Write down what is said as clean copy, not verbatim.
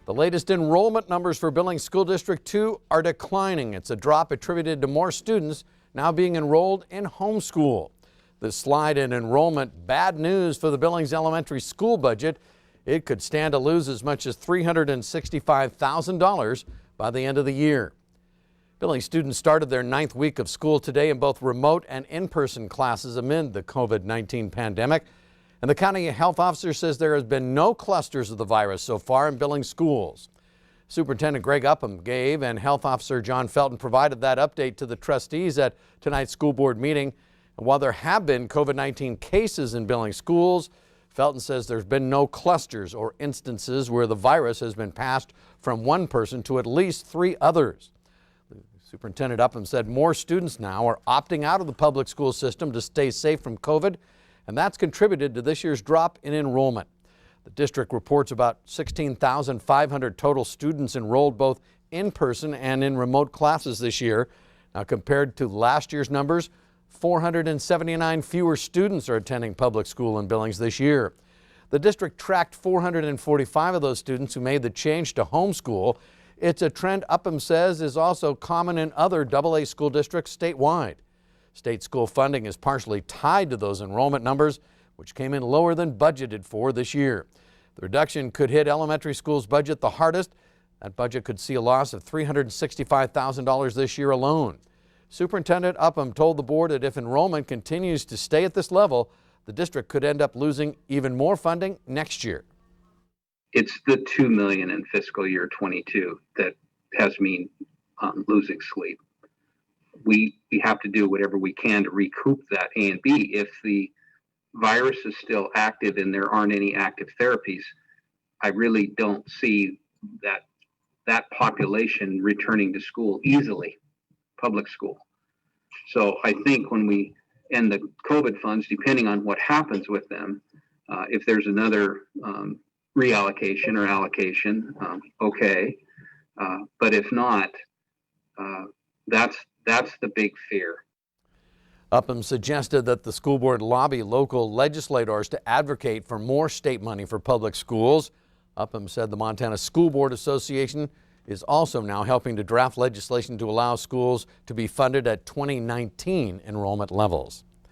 The latest enrollment numbers for Billings School District 2 are declining. It's a drop attributed to more students now being enrolled in homeschool. The slide in enrollment, bad news for the Billings elementary school budget. It could stand to lose as much as $365,000 by the end of the year. Billings students started their 9th week of school today in both remote and in-person classes amid the COVID-19 pandemic. And the county health officer says there has been no clusters of the virus so far in Billings schools. Superintendent Greg Upham gave and Health Officer John Felton provided that update to the trustees at tonight's school board meeting. And while there have been COVID-19 cases in Billings schools, Felton says there's been no clusters or instances where the virus has been passed from one person to at least 3 others. Superintendent Upham said more students now are opting out of the public school system to stay safe from COVID, and that's contributed to this year's drop in enrollment. The district reports about 16,500 total students enrolled both in person and in remote classes this year. Now, compared to last year's numbers, 479 fewer students are attending public school in Billings this year. The district tracked 445 of those students who made the change to homeschool. It's a trend Upham says is also common in other AA school districts statewide. State school funding is partially tied to those enrollment numbers, which came in lower than budgeted for this year. The reduction could hit elementary schools' budget the hardest. That budget could see a loss of $365,000 this year alone. Superintendent Upham told the board that if enrollment continues to stay at this level, the district could end up losing even more funding next year. It's the $2 million in fiscal year 22 that has me losing sleep. We have to do whatever we can to recoup that. A and B, if the virus is still active and there aren't any active therapies, I really don't see that population returning to school easily, public school. So I think when we end the COVID funds, depending on what happens with them, if there's another reallocation or allocation, okay. But if not, that's the big fear. Upham suggested that the school board lobby local legislators to advocate for more state money for public schools. Upham said the Montana School Board Association is also now helping to draft legislation to allow schools to be funded at 2019 enrollment levels.